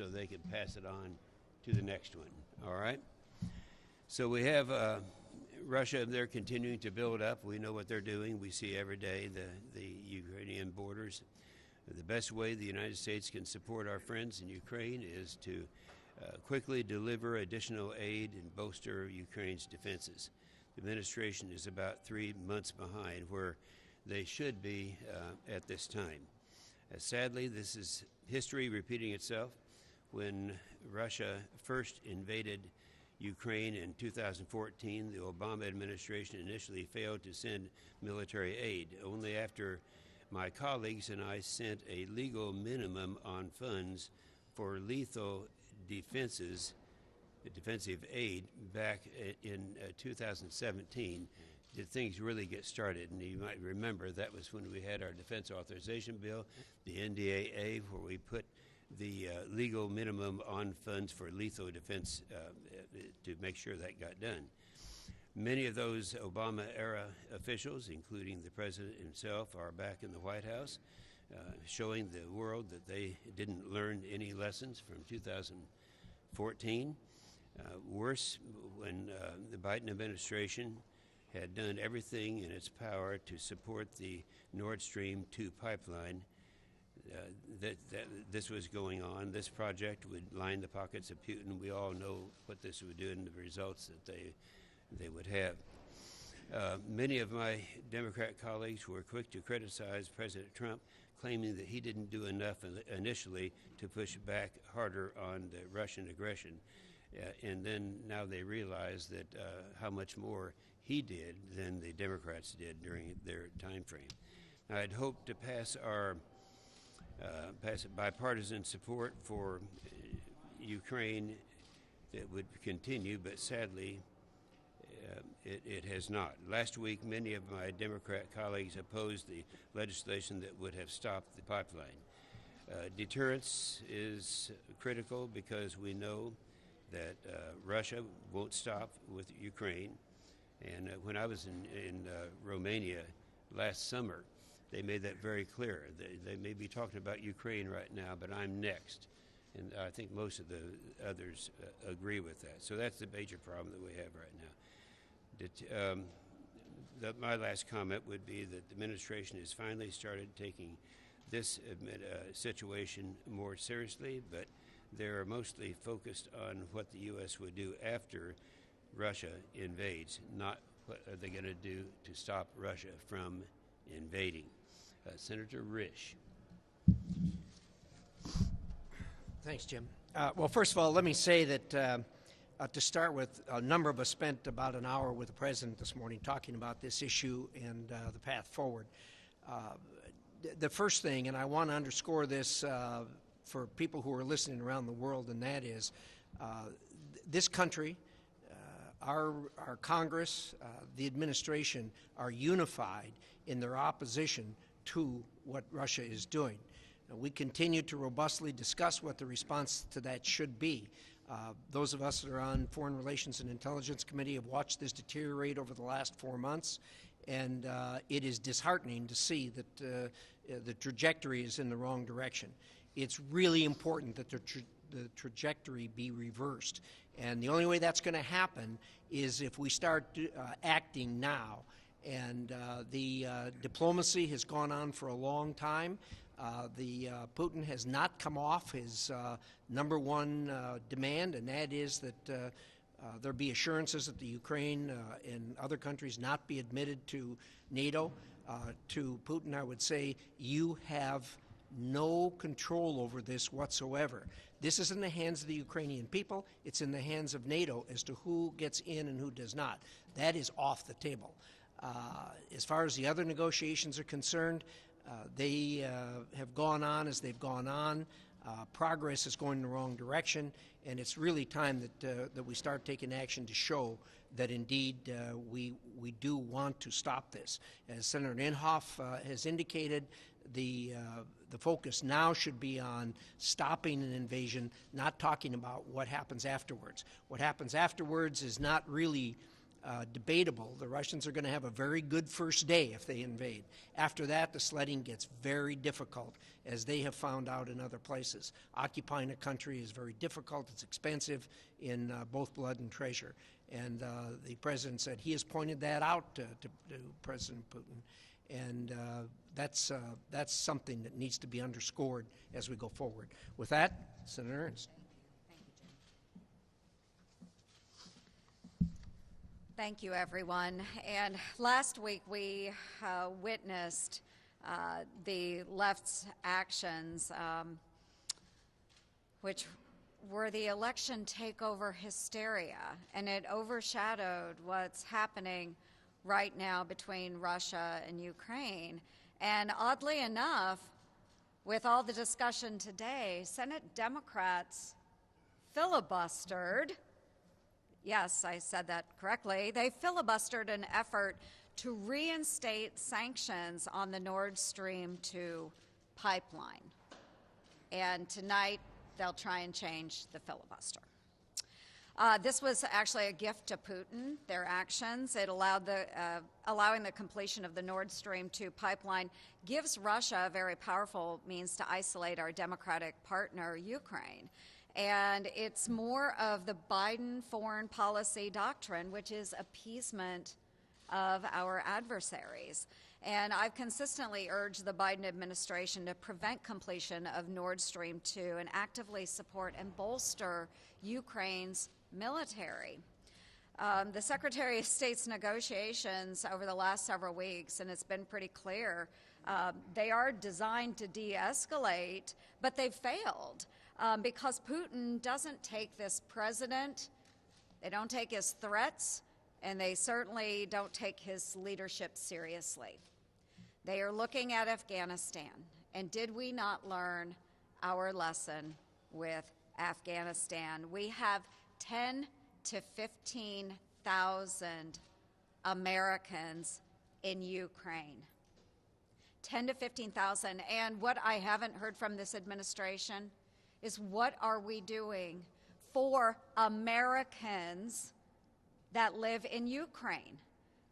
they can pass it on to the next one. All right? So we have Russia, they're continuing to build up. We know what they're doing. We see every day the Ukrainian borders. The best way the United States can support our friends in Ukraine is to quickly deliver additional aid and bolster Ukraine's defenses. The administration is about 3 months behind where they should be at this time. Sadly, this is history repeating itself. When Russia first invaded Ukraine in 2014, the Obama administration initially failed to send military aid. Only after my colleagues and I sent a legal minimum on funds for lethal defensive aid back in 2017 did things really get started. And you might remember that was when we had our defense authorization bill, the NDAA, where we put the legal minimum on funds for lethal defense to make sure that got done. Many of those Obama-era officials, including the president himself, are back in the White House, showing the world that they didn't learn any lessons from 2014. Worse, when the Biden administration had done everything in its power to support the Nord Stream 2 pipeline, this was going on. This project would line the pockets of Putin. We all know what this would do and the results that they would have. Many of my Democrat colleagues were quick to criticize President Trump, claiming that he didn't do enough initially to push back harder on the Russian aggression. And then now they realize that how much more he did than the Democrats did during their time frame. Now, I'd hoped to pass bipartisan support for Ukraine that would continue, but sadly, it has not. Last week, many of my Democrat colleagues opposed the legislation that would have stopped the pipeline. Deterrence is critical because we know that Russia won't stop with Ukraine. And when I was in Romania last summer, they made that very clear. They may be talking about Ukraine right now, but I'm next. And I think most of the others agree with that. So that's the major problem that we have right now. My last comment would be that the administration has finally started taking this situation more seriously, but they're mostly focused on what the U.S. would do after Russia invades, not what are they going to do to stop Russia from invading. Senator Risch. Thanks, Jim. Well, first of all, let me say that to start with, a number of us spent about an hour with the President this morning talking about this issue and the path forward. The first thing, and I want to underscore this for people who are listening around the world, and that is this country, our Congress, the administration are unified in their opposition to what Russia is doing. We continue to robustly discuss what the response to that should be. Those of us that are on Foreign Relations and Intelligence Committee have watched this deteriorate over the last 4 months, and it is disheartening to see that the trajectory is in the wrong direction. It's really important that the trajectory be reversed, and the only way that's going to happen is if we start acting now. And the diplomacy has gone on for a long time. Putin has not come off his number one demand, and that is that there be assurances that the Ukraine and other countries not be admitted to NATO. To Putin, I would say, you have no control over this whatsoever. This is in the hands of the Ukrainian people. It's in the hands of NATO as to who gets in and who does not. That is off the table. As far as the other negotiations are concerned, they have gone on as they've gone on. Progress is going in the wrong direction, and it's really time that we start taking action to show that indeed we do want to stop this. As Senator Inhofe has indicated, the focus now should be on stopping an invasion, not talking about what happens afterwards. What happens afterwards is not really debatable. The Russians are going to have a very good first day if they invade. After that, the sledding gets very difficult, as they have found out in other places. Occupying a country is very difficult. It's expensive in both blood and treasure. And the president said he has pointed that out to President Putin. And that's something that needs to be underscored as we go forward. With that, Senator Ernst. Thank you, everyone. And last week we witnessed the left's actions, which were the election takeover hysteria, and it overshadowed what's happening right now between Russia and Ukraine. And oddly enough, with all the discussion today, Senate Democrats filibustered. Yes, I said that correctly. They filibustered an effort to reinstate sanctions on the Nord Stream 2 pipeline. And tonight, they'll try and change the filibuster. This was actually a gift to Putin, their actions. It allowed allowing the completion of the Nord Stream 2 pipeline gives Russia a very powerful means to isolate our democratic partner, Ukraine. And it's more of the Biden foreign policy doctrine, which is appeasement of our adversaries. And I've consistently urged the Biden administration to prevent completion of Nord Stream 2 and actively support and bolster Ukraine's military. The Secretary of State's negotiations over the last several weeks, and it's been pretty clear, they are designed to de-escalate, but they've failed. Because Putin doesn't take this president, they don't take his threats, and they certainly don't take his leadership seriously. They are looking at Afghanistan, and did we not learn our lesson with Afghanistan? We have 10 to 15,000 Americans in Ukraine. 10 to 15,000, and what I haven't heard from this administration is what are we doing for Americans that live in Ukraine?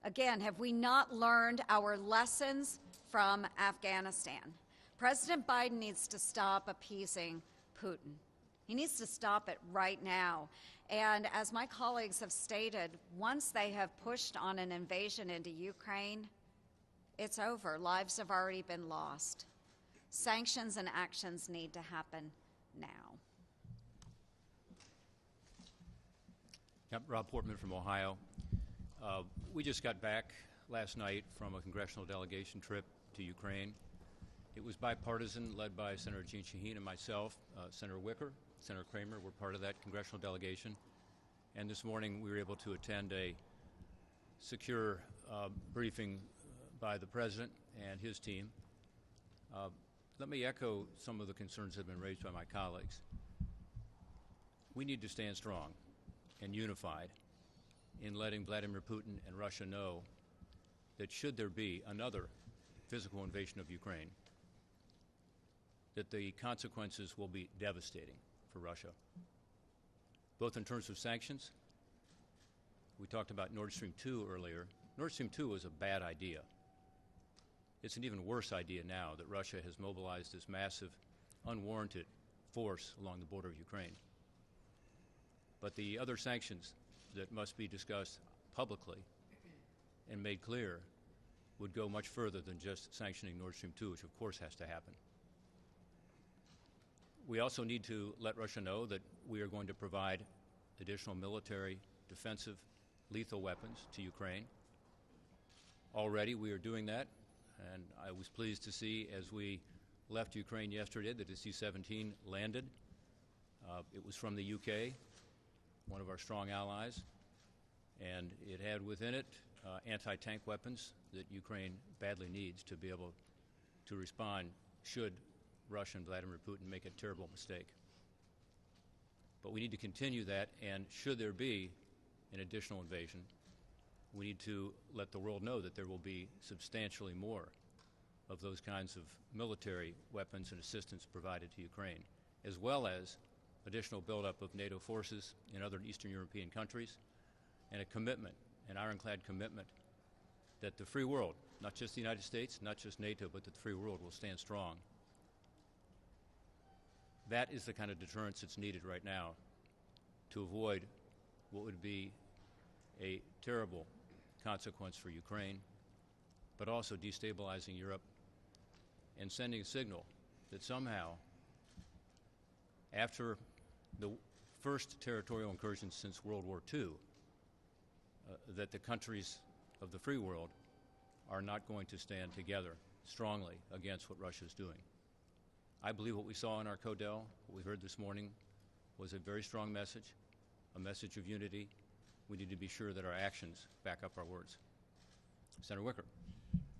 Again, have we not learned our lessons from Afghanistan? President Biden needs to stop appeasing Putin. He needs to stop it right now. And as my colleagues have stated, once they have pushed on an invasion into Ukraine, it's over. Lives have already been lost. Sanctions and actions need to happen now. Yep, Rob Portman from Ohio. We just got back last night from a congressional delegation trip to Ukraine. It was bipartisan, led by Senator Jean Shaheen and myself. Senator Wicker, Senator Kramer were part of that congressional delegation. And this morning we were able to attend a secure briefing by the President and his team. Let me echo some of the concerns that have been raised by my colleagues. We need to stand strong and unified in letting Vladimir Putin and Russia know that should there be another physical invasion of Ukraine, that the consequences will be devastating for Russia, both in terms of sanctions. We talked about Nord Stream 2 earlier. Nord Stream 2 was a bad idea. It's an even worse idea now that Russia has mobilized this massive, unwarranted force along the border of Ukraine. But the other sanctions that must be discussed publicly and made clear would go much further than just sanctioning Nord Stream 2, which of course has to happen. We also need to let Russia know that we are going to provide additional military, defensive, lethal weapons to Ukraine. Already we are doing that. And I was pleased to see, as we left Ukraine yesterday, that the C-17 landed. It was from the UK, one of our strong allies, and it had within it anti-tank weapons that Ukraine badly needs to be able to respond should Russia and Vladimir Putin make a terrible mistake. But we need to continue that, and should there be an additional invasion, we need to let the world know that there will be substantially more of those kinds of military weapons and assistance provided to Ukraine, as well as additional buildup of NATO forces in other Eastern European countries, and a commitment an ironclad commitment that the free world, not just the United States, not just NATO, but the free world will stand strong. That is the kind of deterrence that's needed right now to avoid what would be a terrible consequence for Ukraine, but also destabilizing Europe and sending a signal that somehow, after the first territorial incursion since World War II, that the countries of the free world are not going to stand together strongly against what Russia is doing. I believe what we saw in our Codel, what we heard this morning, was a very strong message, a message of unity. We need to be sure that our actions back up our words. Senator Wicker.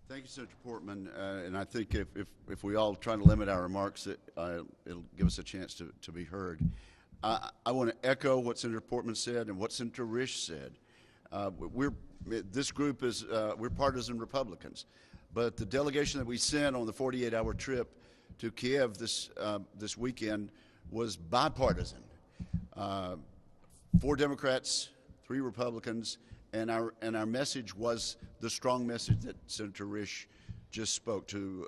Thank you, Senator Portman. And I think if we all try to limit our remarks, it'll give us a chance to be heard. I want to echo what Senator Portman said and what Senator Risch said. This group is we're partisan Republicans, but the delegation that we sent on the 48-hour trip to Kiev this weekend was bipartisan. 4 Democrats, 3 Republicans, and our message was the strong message that Senator Risch just spoke to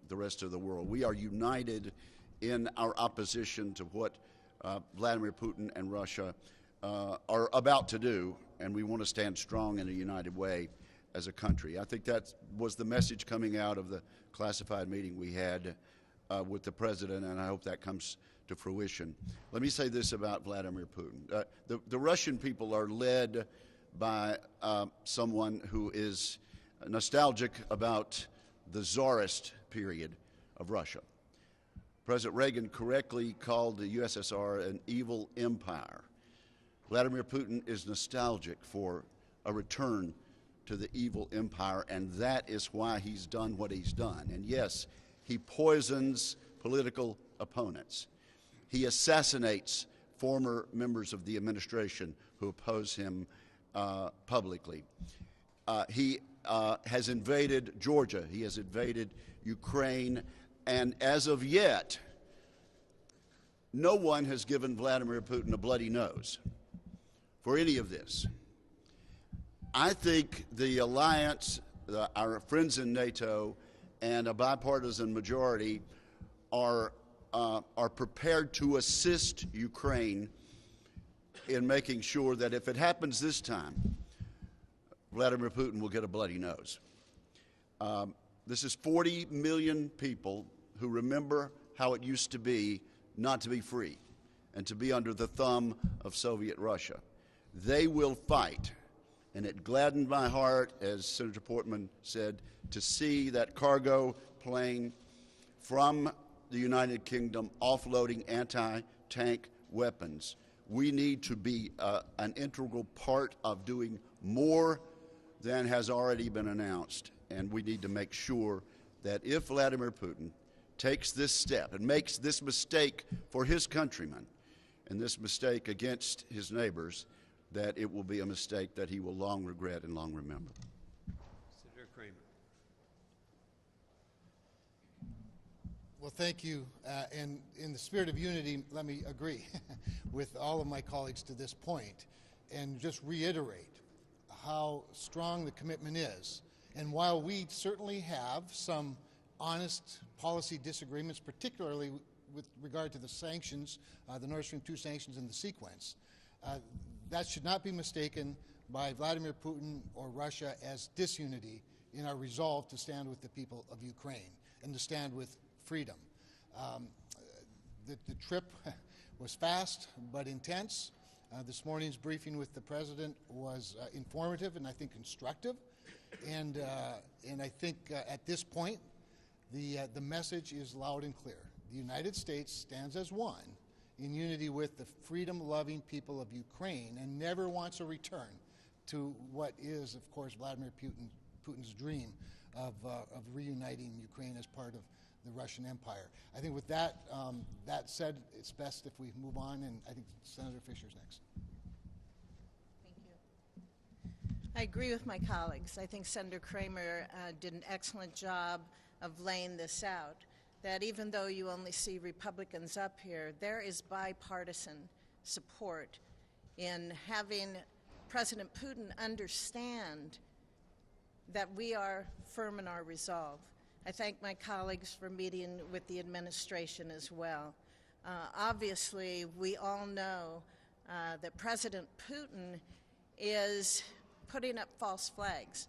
the rest of the world. We are united in our opposition to what Vladimir Putin and Russia are about to do, and we want to stand strong in a united way as a country. I think that was the message coming out of the classified meeting we had with the President, and I hope that comes to fruition. Let me say this about Vladimir Putin. The Russian people are led by someone who is nostalgic about the Tsarist period of Russia. President Reagan correctly called the USSR an evil empire. Vladimir Putin is nostalgic for a return to the evil empire, and that is why he's done what he's done. And yes, he poisons political opponents. He assassinates former members of the administration who oppose him publicly. He has invaded Georgia. He has invaded Ukraine. And as of yet, no one has given Vladimir Putin a bloody nose for any of this. I think the alliance, our friends in NATO, and a bipartisan majority are prepared to assist Ukraine in making sure that if it happens this time, Vladimir Putin will get a bloody nose. This is 40 million people who remember how it used to be not to be free and to be under the thumb of Soviet Russia. They will fight, and it gladdened my heart, as Senator Portman said, to see that cargo plane from the United Kingdom offloading anti-tank weapons. We need to be an integral part of doing more than has already been announced, and we need to make sure that if Vladimir Putin takes this step and makes this mistake for his countrymen and this mistake against his neighbors, that it will be a mistake that he will long regret and long remember. Senator Kramer. Well, thank you. And in the spirit of unity, let me agree with all of my colleagues to this point and just reiterate how strong the commitment is. And while we certainly have some honest policy disagreements, particularly with regard to the sanctions, the Nord Stream 2 sanctions and the sequence, that should not be mistaken by Vladimir Putin or Russia as disunity in our resolve to stand with the people of Ukraine and to stand with freedom. The trip was fast but intense. This morning's briefing with the President was informative and I think constructive. And I think at this point, the message is loud and clear. The United States stands as one in unity with the freedom-loving people of Ukraine and never wants a return to what is, of course, Vladimir Putin's dream of reuniting Ukraine as part of the Russian Empire. I think with that said, it's best if we move on, and I think Senator Fisher's next. Thank you. I agree with my colleagues. I think Senator Kramer did an excellent job of laying this out, that even though you only see Republicans up here, there is bipartisan support in having President Putin understand that we are firm in our resolve. I thank my colleagues for meeting with the administration as well. Obviously, we all know that President Putin is putting up false flags.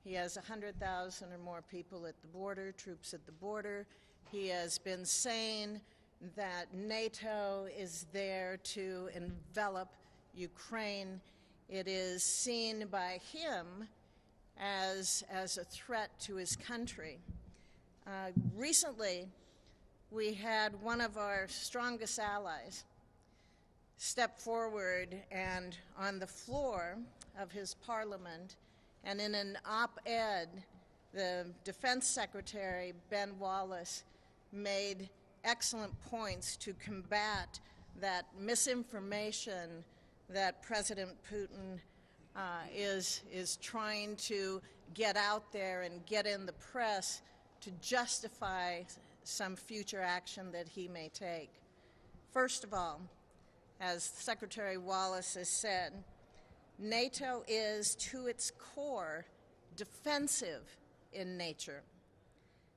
He has 100,000 or more people at the border, troops at the border. He has been saying that NATO is there to envelop Ukraine. It is seen by him as a threat to his country. Recently, we had one of our strongest allies step forward and on the floor of his parliament, and in an op-ed, the Defense Secretary, Ben Wallace, made excellent points to combat that misinformation that President Putin is trying to get out there and get in the press to justify some future action that he may take. First of all, as Secretary Wallace has said, NATO is, to its core, defensive in nature.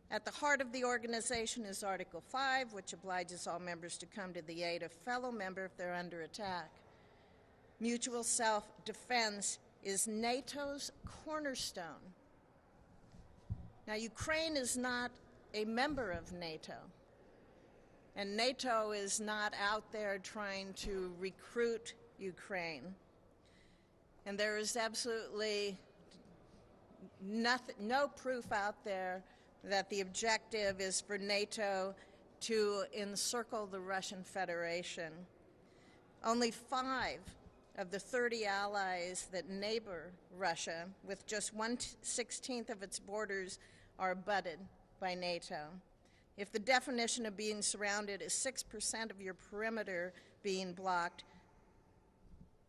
At the heart of the organization is Article 5, which obliges all members to come to the aid of fellow member if they're under attack. Mutual self-defense is NATO's cornerstone. Now, Ukraine is not a member of NATO, and NATO is not out there trying to recruit Ukraine. And there is absolutely no proof out there that the objective is for NATO to encircle the Russian Federation. Only 5 of the 30 allies that neighbor Russia, with just 1/16 of its borders, are abutted by NATO. If the definition of being surrounded is 6% of your perimeter being blocked,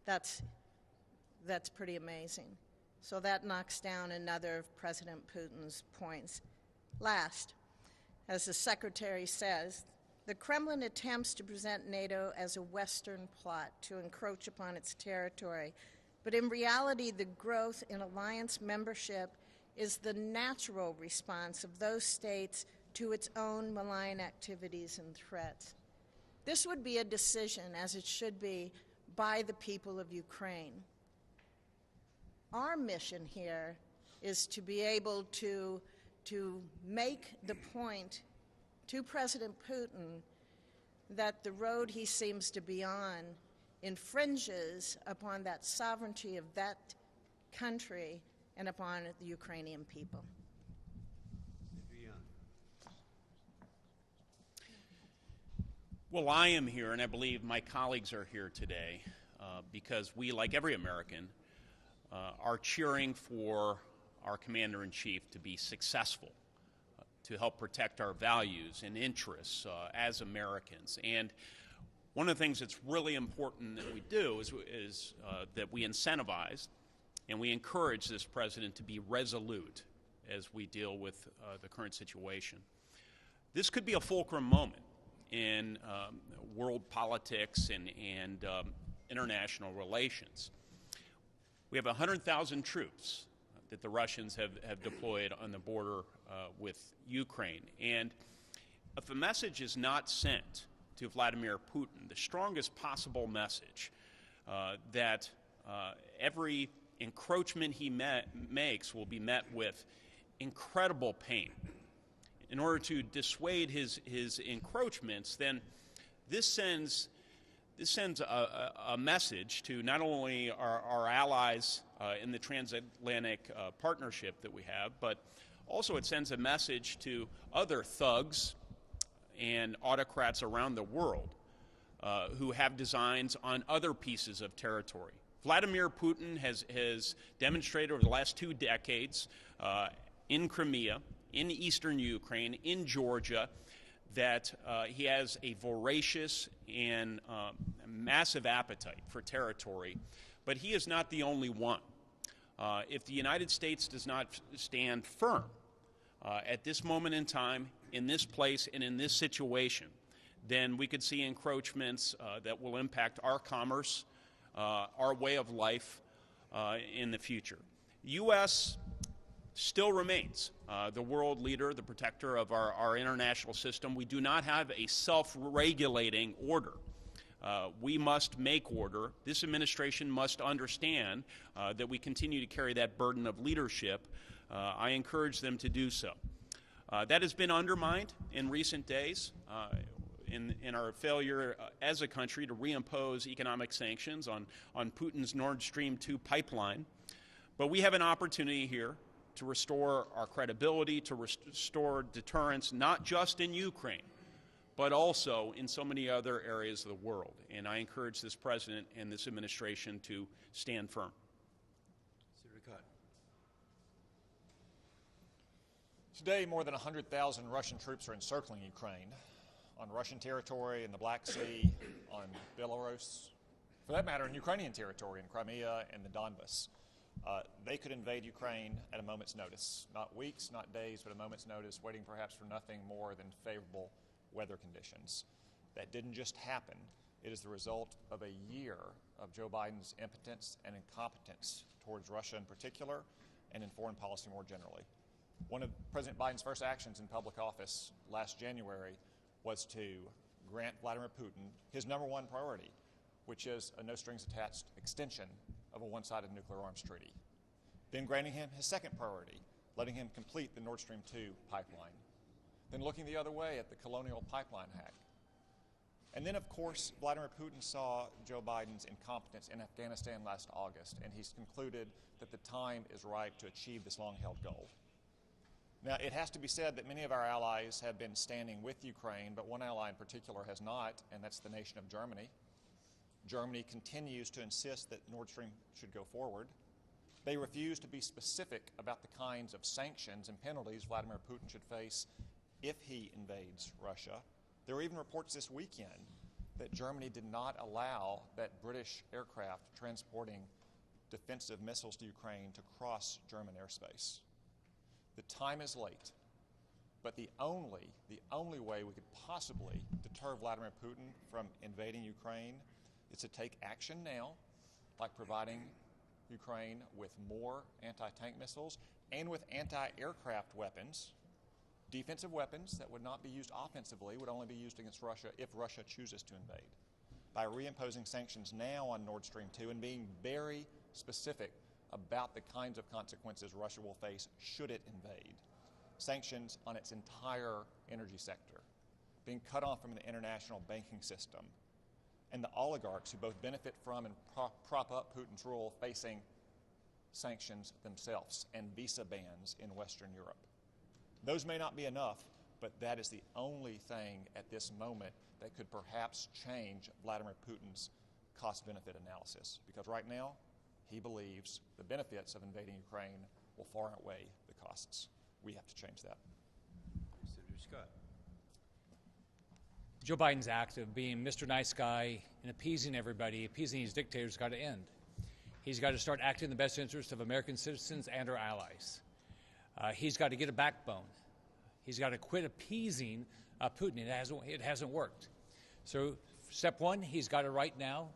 that's pretty amazing. So that knocks down another of President Putin's points. Last, as the Secretary says, the Kremlin attempts to present NATO as a Western plot to encroach upon its territory, but in reality, the growth in alliance membership is the natural response of those states to its own malign activities and threats. This would be a decision, as it should be, by the people of Ukraine. Our mission here is to be able to make the point to President Putin that the road he seems to be on infringes upon that sovereignty of that country and upon the Ukrainian people. Well, I am here, and I believe my colleagues are here today because we, like every American, are cheering for our Commander-in-Chief to be successful, to help protect our values and interests as Americans. And one of the things that's really important that we do is that we incentivize and we encourage this president to be resolute as we deal with the current situation. This could be a fulcrum moment in world politics and international relations. We have 100,000 troops that the Russians have deployed on the border with Ukraine. And if a message is not sent to Vladimir Putin, the strongest possible message that every encroachment he makes will be met with incredible pain. In order to dissuade his encroachments, then this sends a message to not only our allies in the transatlantic partnership that we have, but also it sends a message to other thugs and autocrats around the world who have designs on other pieces of territory. Vladimir Putin has demonstrated over the last 2 decades in Crimea, in eastern Ukraine, in Georgia, that he has a voracious and massive appetite for territory, but he is not the only one. If the United States does not stand firm at this moment in time, in this place, and in this situation, then we could see encroachments that will impact our commerce, our way of life in the future. U.S. still remains the world leader, the protector of our international system. We do not have a self-regulating order. We must make order. This administration must understand that we continue to carry that burden of leadership. I encourage them to do so. That has been undermined in recent days in our failure as a country to reimpose economic sanctions on Putin's Nord Stream 2 pipeline. But we have an opportunity here to restore our credibility, to restore deterrence, not just in Ukraine, but also in so many other areas of the world. And I encourage this president and this administration to stand firm. Senator Cotton. Today, more than 100,000 Russian troops are encircling Ukraine on Russian territory, in the Black Sea, on Belarus, for that matter, in Ukrainian territory, in Crimea and the Donbas. They could invade Ukraine at a moment's notice, not weeks, not days, but a moment's notice, waiting perhaps for nothing more than favorable weather conditions. That didn't just happen. It is the result of a year of Joe Biden's impotence and incompetence towards Russia in particular and in foreign policy more generally. One of President Biden's first actions in public office last January was to grant Vladimir Putin his #1 priority, which is a no-strings-attached extension of a one-sided nuclear arms treaty. Then granting him his second priority, letting him complete the Nord Stream 2 pipeline. Then looking the other way at the Colonial Pipeline hack. And then, of course, Vladimir Putin saw Joe Biden's incompetence in Afghanistan last August, and he's concluded that the time is right to achieve this long-held goal. Now, it has to be said that many of our allies have been standing with Ukraine, but one ally in particular has not, and that's the nation of Germany. Germany continues to insist that Nord Stream should go forward. They refuse to be specific about the kinds of sanctions and penalties Vladimir Putin should face if he invades Russia. There were even reports this weekend that Germany did not allow that British aircraft transporting defensive missiles to Ukraine to cross German airspace. The time is late, but the only way we could possibly deter Vladimir Putin from invading Ukraine is to take action now, like providing Ukraine with more anti-tank missiles and with anti-aircraft weapons, defensive weapons that would not be used offensively, would only be used against Russia if Russia chooses to invade. By reimposing sanctions now on Nord Stream 2 and being very specific about the kinds of consequences Russia will face should it invade. Sanctions on its entire energy sector, being cut off from the international banking system, and the oligarchs who both benefit from and prop up Putin's rule facing sanctions themselves and visa bans in Western Europe. Those may not be enough, but that is the only thing at this moment that could perhaps change Vladimir Putin's cost-benefit analysis. Because right now, he believes the benefits of invading Ukraine will far outweigh the costs. We have to change that. Senator Scott. Joe Biden's act of being Mr. Nice Guy and appeasing everybody, appeasing these dictators, got to end. He's got to start acting in the best interest of American citizens and our allies. He's got to get a backbone. He's got to quit appeasing Putin. It hasn't worked. So step one, he's got to right now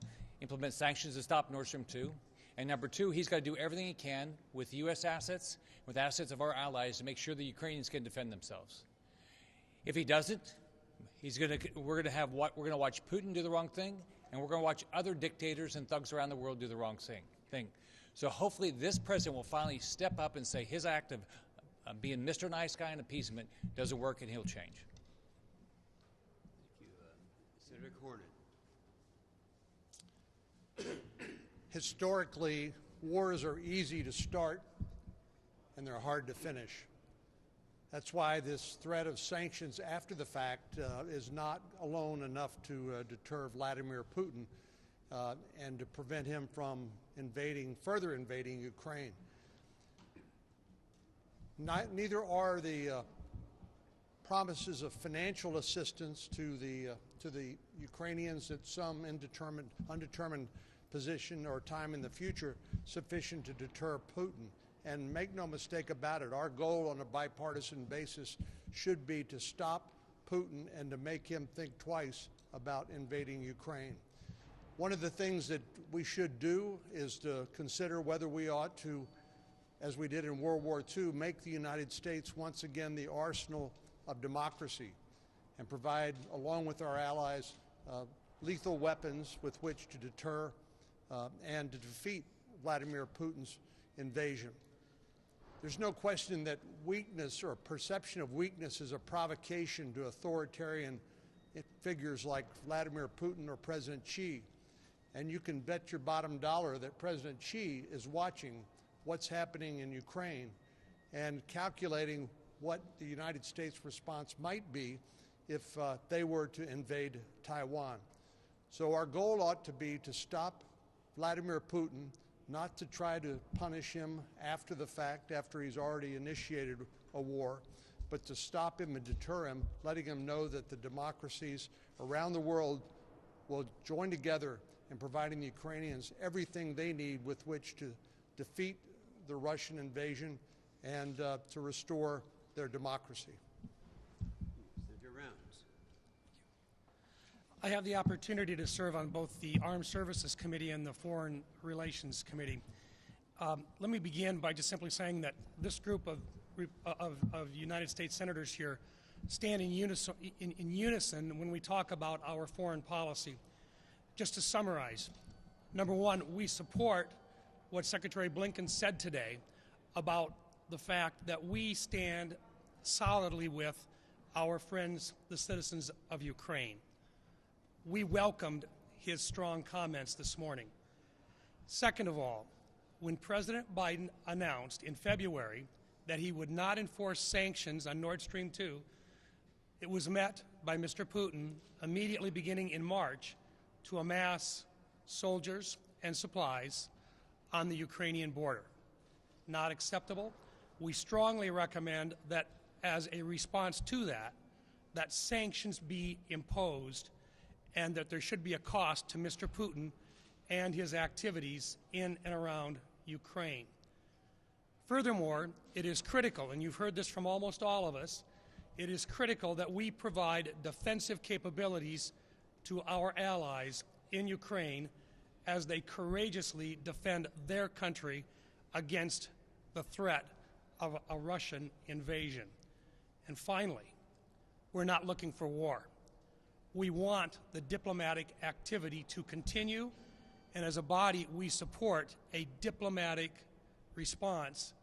implement sanctions to stop Nord Stream 2. And number two, he's got to do everything he can with U.S. assets, with assets of our allies, to make sure the Ukrainians can defend themselves. If he doesn't, we're going to watch Putin do the wrong thing, and we're going to watch other dictators and thugs around the world do the wrong thing. So hopefully this president will finally step up and say his act of being Mr. Nice Guy and appeasement doesn't work, and he'll change. Thank you. Senator Cornyn. Historically, wars are easy to start and they're hard to finish. That's why this threat of sanctions after the fact is not alone enough to deter Vladimir Putin and to prevent him from further invading Ukraine. Neither are the promises of financial assistance to the Ukrainians at some undetermined position or time in the future sufficient to deter Putin. And make no mistake about it, our goal on a bipartisan basis should be to stop Putin and to make him think twice about invading Ukraine. One of the things that we should do is to consider whether we ought to, as we did in World War II, make the United States once again the arsenal of democracy and provide, along with our allies, lethal weapons with which to deter and to defeat Vladimir Putin's invasion. There's no question that weakness or perception of weakness is a provocation to authoritarian figures like Vladimir Putin or President Xi. And you can bet your bottom dollar that President Xi is watching what's happening in Ukraine and calculating what the United States response might be if they were to invade Taiwan. So our goal ought to be to stop Vladimir Putin, not to try to punish him after the fact, after he's already initiated a war, but to stop him and deter him, letting him know that the democracies around the world will join together in providing the Ukrainians everything they need with which to defeat the Russian invasion and to restore their democracy. Senator Rounds. I have the opportunity to serve on both the Armed Services Committee and the Foreign Relations Committee. Let me begin by just simply saying that this group of United States senators here stand in unison when we talk about our foreign policy. Just to summarize, number one, we support what Secretary Blinken said today about the fact that we stand solidly with our friends, the citizens of Ukraine. We welcomed his strong comments this morning. Second of all, when President Biden announced in February that he would not enforce sanctions on Nord Stream 2, it was met by Mr. Putin immediately beginning in March to amass soldiers and supplies on the Ukrainian border. Not acceptable. We strongly recommend that as a response to that, that sanctions be imposed and that there should be a cost to Mr. Putin and his activities in and around Ukraine. Furthermore, it is critical, and you've heard this from almost all of us, it is critical that we provide defensive capabilities to our allies in Ukraine as they courageously defend their country against the threat of a Russian invasion. And finally, we're not looking for war. We want the diplomatic activity to continue, and as a body, we support a diplomatic response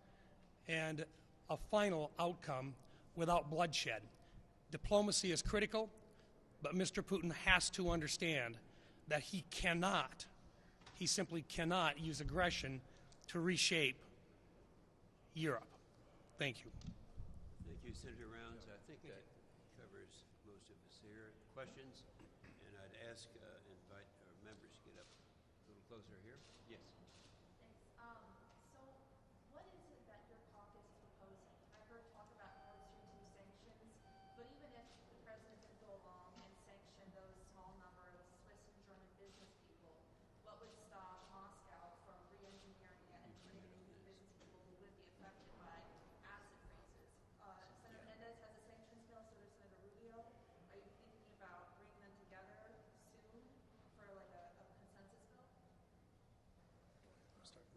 and a final outcome without bloodshed. Diplomacy is critical, but Mr. Putin has to understand that he simply cannot use aggression to reshape Europe. Thank you. Thank you, Senator Rounds. I think that covers most of us here. Questions? And I'd ask, invite our members to get up a little closer here. Yes. Thanks. So what is it that your caucus is proposing? I heard talk about Nord Stream 2 sanctions, but even if the president could go along and sanction those small number of Swiss and German business people, what would stop Moscow from re-engineering it and treating the business people who would be affected by acid freezes? Senator Mendez has a sanctions bill, so does Senator Rubio. Are you thinking about bringing them together soon for like a consensus bill?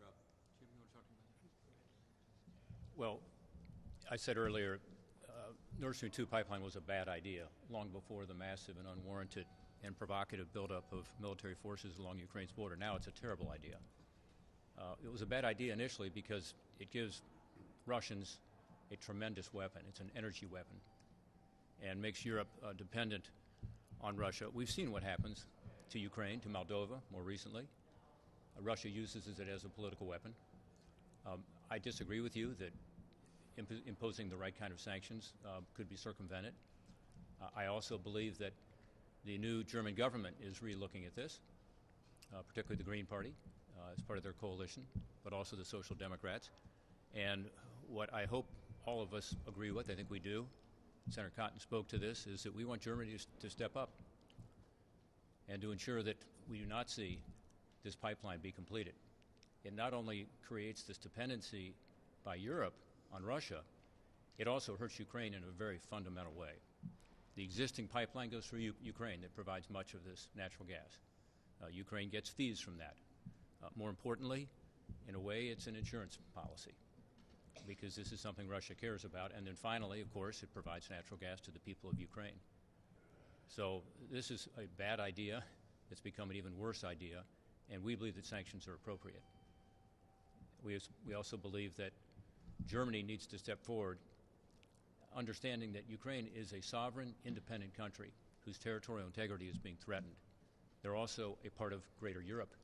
Rob. Jim, you want to talk about that? Well, I said earlier, Nord Stream 2 pipeline was a bad idea long before the massive and unwarranted and provocative buildup of military forces along Ukraine's border. Now it's a terrible idea. It was a bad idea initially because it gives Russians a tremendous weapon. It's an energy weapon and makes Europe dependent on Russia. We've seen what happens to Ukraine, to Moldova more recently. Russia uses it as a political weapon. I disagree with you that imposing the right kind of sanctions could be circumvented. I also believe that the new German government is re-looking at this, particularly the Green Party as part of their coalition, but also the Social Democrats. And what I hope all of us agree with, I think we do, Senator Cotton spoke to this, is that we want Germany to step up and to ensure that we do not see this pipeline be completed. It not only creates this dependency by Europe on Russia, it also hurts Ukraine in a very fundamental way. The existing pipeline goes through Ukraine that provides much of this natural gas. Ukraine gets fees from that. More importantly, in a way, it's an insurance policy, because this is something Russia cares about. And then finally, of course, it provides natural gas to the people of Ukraine. So this is a bad idea. It's become an even worse idea, and we believe that sanctions are appropriate. We also believe that Germany needs to step forward, understanding that Ukraine is a sovereign, independent country whose territorial integrity is being threatened. They're also a part of greater Europe.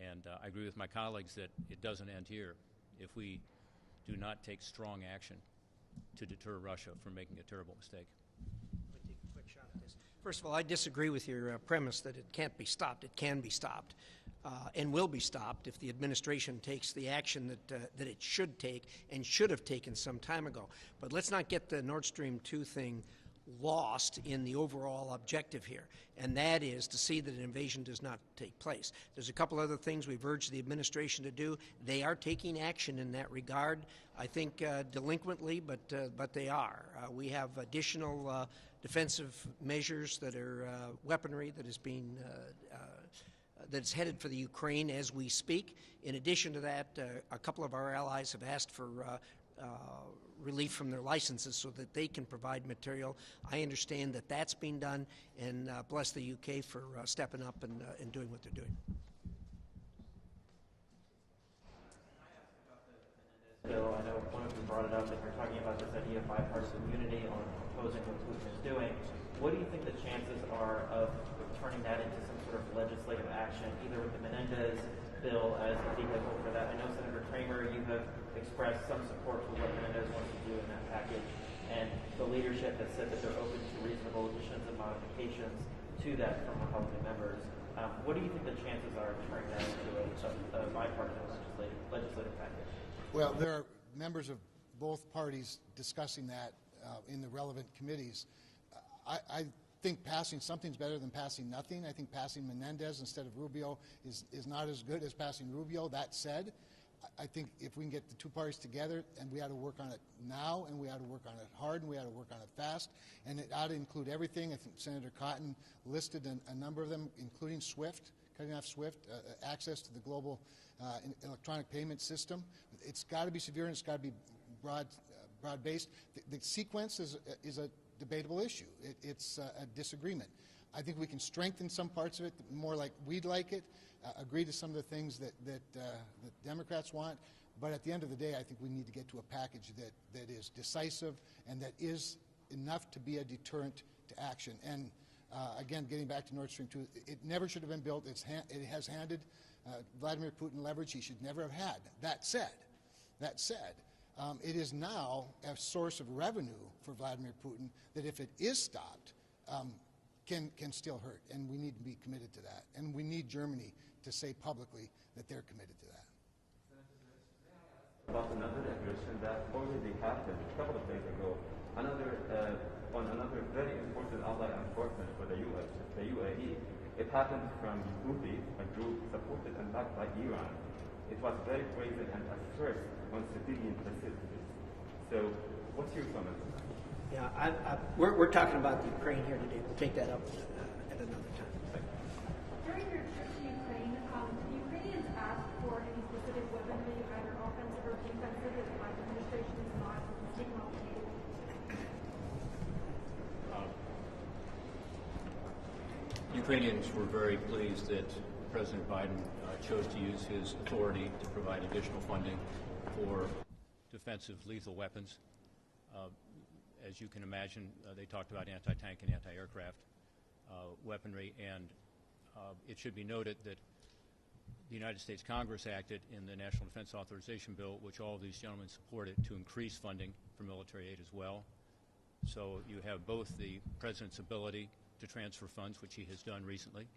And I agree with my colleagues that it doesn't end here. If we do not take strong action to deter Russia from making a terrible mistake. Let me take a quick shot at this. First of all, I disagree with your premise that it can't be stopped. It can be stopped and will be stopped if the administration takes the action that it should take and should have taken some time ago. But let's not get the Nord Stream 2 thing lost in the overall objective here, and that is to see that an invasion does not take place. There's a couple other things we've urged the administration to do. They are taking action in that regard, I think delinquently, but they are. We have additional defensive measures that are weaponry that is being that's headed for the Ukraine as we speak. In addition to that, a couple of our allies have asked for relief from their licenses so that they can provide material. I understand that that's being done, and bless the UK for stepping up and doing what they're doing. Bill, I know one of you brought it up, that you're talking about this idea of bipartisan unity on opposing what Putin is doing. What do you think the chances are of turning that into some sort of legislative action, either with the Menendez bill as a vehicle for that? I know, Senator Kramer, you have expressed some support for what Menendez wants to do in that package, and the leadership has said that they're open to reasonable additions and modifications to that from Republican members. What do you think the chances are of turning that into a bipartisan legislative package? Well, there are members of both parties discussing that in the relevant committees. I think passing something's better than passing nothing. I think passing Menendez instead of Rubio is not as good as passing Rubio. That said, I think if we can get the two parties together, and we ought to work on it now, and we ought to work on it hard, and we ought to work on it fast, and it ought to include everything. I think Senator Cotton listed a number of them, including SWIFT, cutting off SWIFT, access to the global electronic payment system. It's got to be severe, and it's got to be broad-based. The sequence is a debatable issue. It's a disagreement. I think we can strengthen some parts of it more like we'd like it, agree to some of the things that Democrats want, but at the end of the day, I think we need to get to a package that is decisive and that is enough to be a deterrent to action. And again, getting back to Nord Stream 2, it never should have been built. It has handed Vladimir Putin leverage he should never have had. That said, it is now a source of revenue for Vladimir Putin that, if it is stopped, can still hurt, and we need to be committed to that. And we need Germany to say publicly that they're committed to that. About another aggression that already happened a couple of days ago. On another very important ally, unfortunately, for the U.S., the UAE. It happened from Houthi, a group supported and backed by Iran. It was very brazen and a threat on civilian facilities. So, what's your comment on that? Yeah, we're talking about the Ukraine here today. We'll take that up at another time. During your trip to Ukraine, the Ukrainians asked for any specific weaponry, either offensive or defensive, that the Biden administration is not taking off the table? Ukrainians were very pleased that President Biden chose to use his authority to provide additional funding for defensive lethal weapons. As you can imagine, they talked about anti-tank and anti-aircraft weaponry, and it should be noted that the United States Congress acted in the National Defense Authorization Bill, which all of these gentlemen supported, to increase funding for military aid as well. So you have both the President's ability to transfer funds, which he has done recently,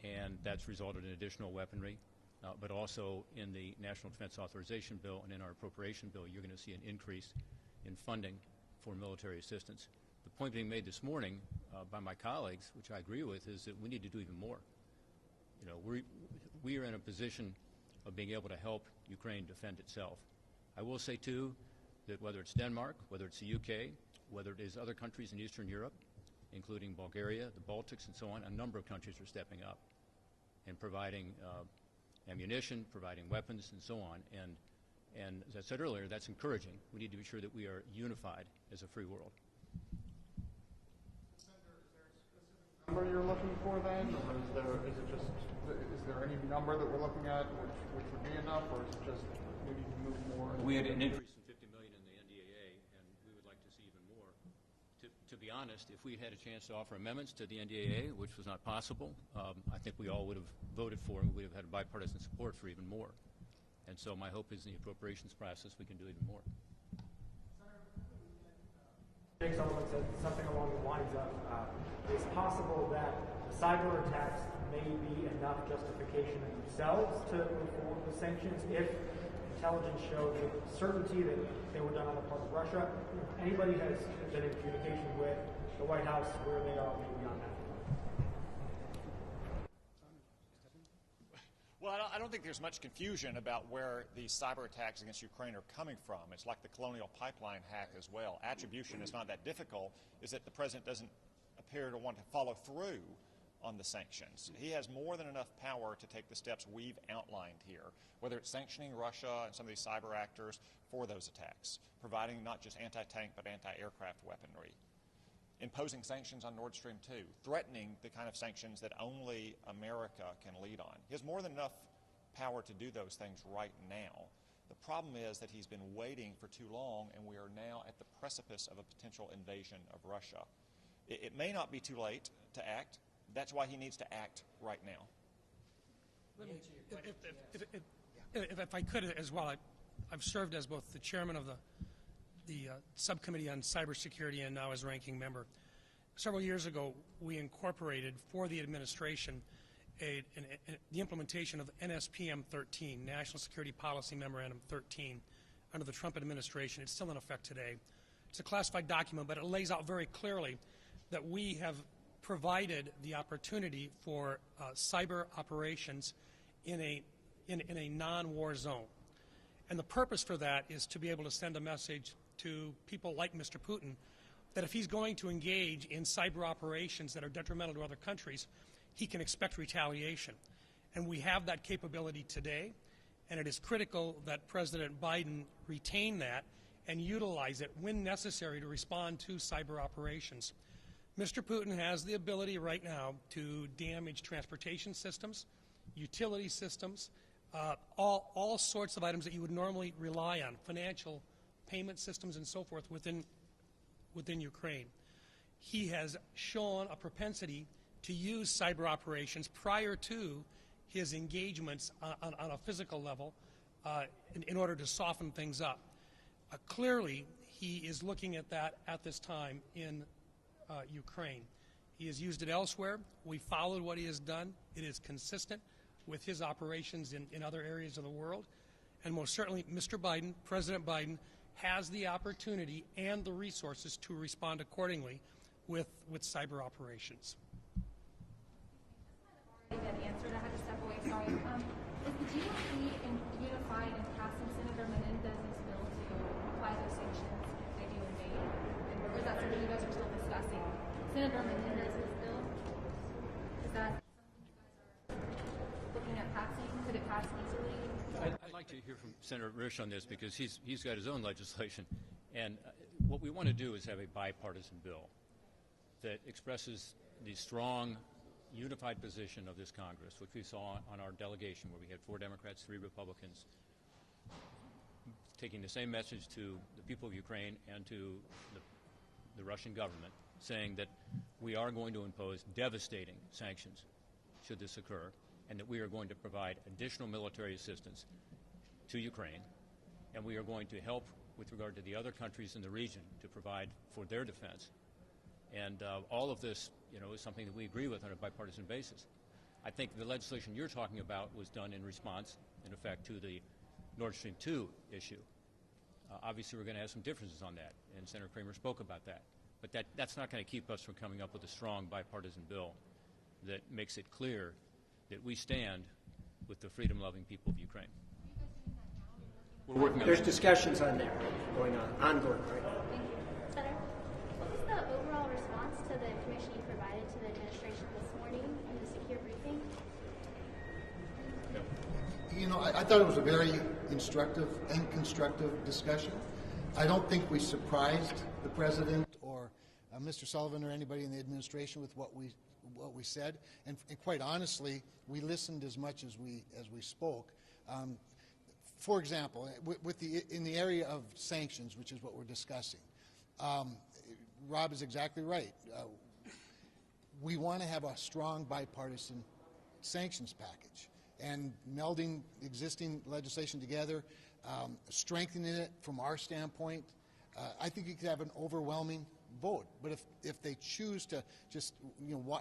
and that's resulted in additional weaponry, but also in the National Defense Authorization Bill and in our appropriation bill, you're going to see an increase in funding for military assistance. The point being made this morning by my colleagues, which I agree with, is that we need to do even more. You know, we are in a position of being able to help Ukraine defend itself. I will say, too, that whether it's Denmark, whether it's the UK, whether it is other countries in Eastern Europe, including Bulgaria, the Baltics, and so on. A number of countries are stepping up and providing ammunition, providing weapons, and so on. And as I said earlier, that's encouraging. We need to be sure that we are unified as a free world. Number you're looking for then, or is there any number that we're looking at which would be enough, or is it just we need to move more? We had an increase in $50 million in the NDAA, and we would like to see even more. To be honest, if we had a chance to offer amendments to the NDAA, which was not possible, I think we all would have voted for, and we would have had bipartisan support for even more. And so my hope is in the appropriations process we can do even more. Jake Sullivan said something along the lines of, it's possible that the cyber attacks may be enough justification in themselves to move forward with sanctions if intelligence showed with certainty that they were done on the part of Russia. Anybody has been in communication with the White House where they are maybe on that? Well, I don't think there's much confusion about where these cyber attacks against Ukraine are coming from. It's like the Colonial Pipeline hack as well. Attribution is not that difficult, is that the president doesn't appear to want to follow through on the sanctions. He has more than enough power to take the steps we've outlined here, whether it's sanctioning Russia and some of these cyber actors for those attacks, providing not just anti-tank but anti-aircraft weaponry, imposing sanctions on Nord Stream 2, threatening the kind of sanctions that only America can lead on. He has more than enough power to do those things right now. The problem is that he's been waiting for too long, and we are now at the precipice of a potential invasion of Russia. It may not be too late to act. That's why he needs to act right now. If I could as well, I've served as both the chairman of the subcommittee on cybersecurity and now as ranking member. Several years ago, we incorporated for the administration the implementation of NSPM 13, National Security Policy Memorandum 13, under the Trump administration. It's still in effect today. It's a classified document, but it lays out very clearly that we have provided the opportunity for cyber operations in a non-war zone. And the purpose for that is to be able to send a message to people like Mr. Putin that if he's going to engage in cyber operations that are detrimental to other countries, he can expect retaliation. And we have that capability today, and it is critical that President Biden retain that and utilize it when necessary to respond to cyber operations. Mr. Putin has the ability right now to damage transportation systems, utility systems, all sorts of items that you would normally rely on, financial payment systems and so forth within Ukraine. He has shown a propensity to use cyber operations prior to his engagements on a physical level in order to soften things up. Clearly, he is looking at that at this time in Ukraine. He has used it elsewhere. We followed what he has done. It is consistent with his operations in other areas of the world. And most certainly, Mr. Biden, President Biden, has the opportunity and the resources to respond accordingly with cyber operations. That answered. I had to step away. Sorry. Is the GOP unifying in passing Senator Menendez's bill to apply those sanctions if they do invade? Or is that something you guys are still discussing? Senator Menendez's bill? Is that something you guys are looking at passing? Could it pass easily? I'd like to hear from Senator Risch on this because he's got his own legislation. And what we want to do is have a bipartisan bill that expresses the strong, unified position of this Congress, which we saw on our delegation where we had 4 Democrats, 3 Republicans, taking the same message to the people of Ukraine and to the Russian government, saying that we are going to impose devastating sanctions should this occur, and that we are going to provide additional military assistance to Ukraine, and we are going to help with regard to the other countries in the region to provide for their defense. And all of this, is something that we agree with on a bipartisan basis. I think the legislation you're talking about was done in response, in effect, to the Nord Stream 2 issue. Obviously, we're going to have some differences on that, and Senator Kramer spoke about that. But that's not going to keep us from coming up with a strong bipartisan bill that makes it clear that we stand with the freedom-loving people of Ukraine. We're working on There's discussions on that ongoing right now. Thank you. Senator, what was the overall response to the Commission information you provided to the administration this morning in the secure briefing? You know, I thought it was a very instructive and constructive discussion. I don't think we surprised the president or Mr. Sullivan or anybody in the administration with what we said, and quite honestly, we listened as much as we spoke. For example, in the area of sanctions, which is what we're discussing, Rob is exactly right. We want to have a strong bipartisan sanctions package, and melding existing legislation together, strengthening it from our standpoint. I think you could have an overwhelming vote, but if they choose to just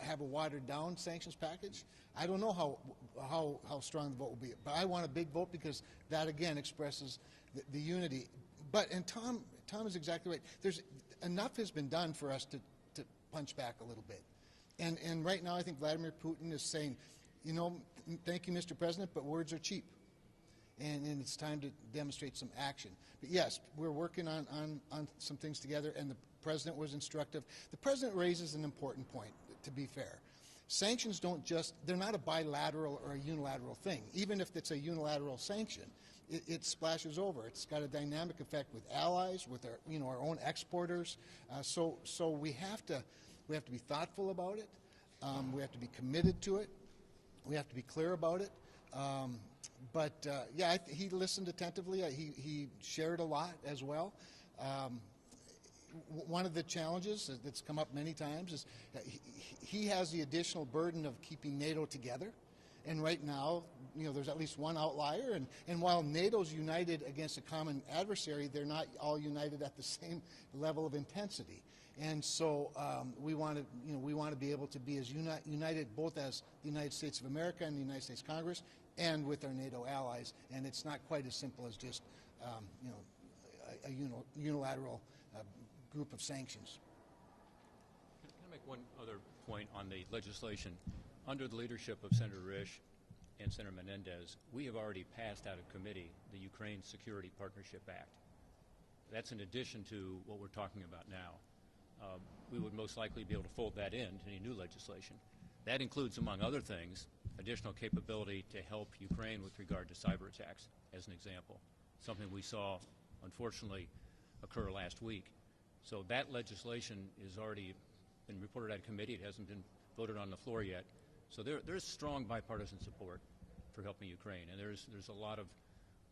have a watered down sanctions package, I don't know how strong the vote will be. But I want a big vote because that again expresses the unity. And Tom is exactly right. There's enough has been done for us to punch back a little bit, and right now I think Vladimir Putin is saying, thank you, Mr. President, but words are cheap. And it's time to demonstrate some action. But yes, we're working on some things together, and the president was instructive. The president raises an important point, to be fair. Sanctions they're not a bilateral or a unilateral thing. Even if it's a unilateral sanction, it splashes over. It's got a dynamic effect with allies, with our own exporters. So we have to be thoughtful about it. We have to be committed to it. We have to be clear about it. He listened attentively. He shared a lot as well. One of the challenges that's come up many times is he has the additional burden of keeping NATO together. And right now, there's at least one outlier. And while NATO's united against a common adversary, they're not all united at the same level of intensity. And so we want to be able to be as united both as the United States of America and the United States Congress and with our NATO allies. And it's not quite as simple as just a unilateral group of sanctions. Can I make one other point on the legislation? Under the leadership of Senator Risch and Senator Menendez, we have already passed out of committee the Ukraine Security Partnership Act. That's in addition to what we're talking about now. We would most likely be able to fold that into any new legislation. That includes, among other things, additional capability to help Ukraine with regard to cyber attacks, as an example, something we saw, unfortunately, occur last week. So that legislation has already been reported out of committee. It hasn't been voted on the floor yet. So there's strong bipartisan support for helping Ukraine, and there's a lot of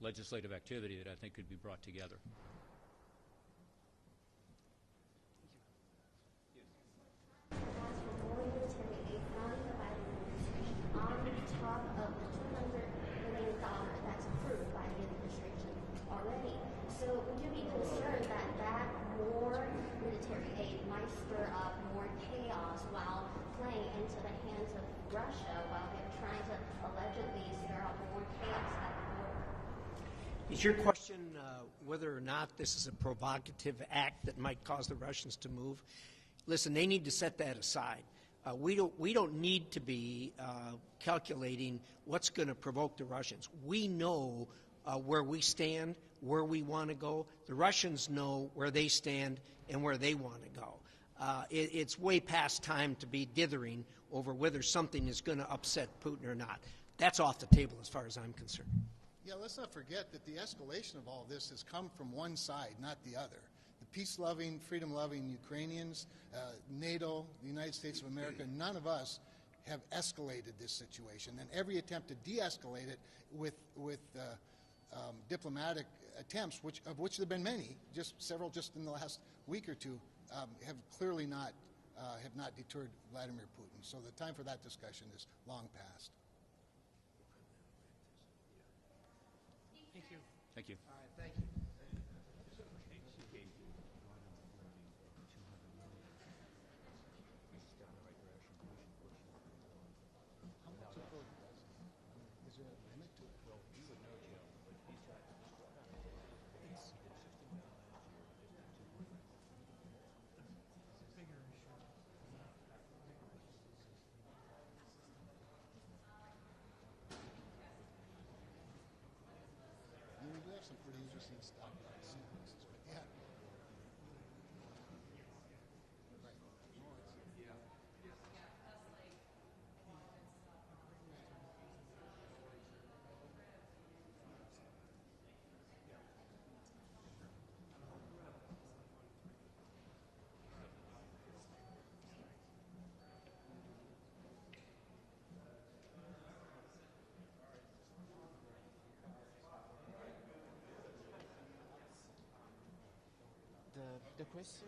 legislative activity that I think could be brought together. Top of the $200 million that's approved by the administration already. So would you be concerned that more military aid might stir up more chaos while playing into the hands of Russia while they're trying to allegedly stir up more chaos at the border? Is your question whether or not this is a provocative act that might cause the Russians to move? Listen, they need to set that aside. We don't need to be calculating what's going to provoke the Russians. We know where we stand, where we want to go. The Russians know where they stand and where they want to go. It's way past time to be dithering over whether something is going to upset Putin or not. That's off the table as far as I'm concerned. Yeah, let's not forget that the escalation of all this has come from one side, not the other. The peace-loving, freedom-loving Ukrainians, NATO, the United States of America, none of us have escalated this situation. And every attempt to de-escalate it with diplomatic attempts, of which there have been many, several just in the last week or two, have clearly not deterred Vladimir Putin. So the time for that discussion is long past. Thank you. Thank you. All right, thank you. We have some pretty interesting stuff. Yeah. Right. The question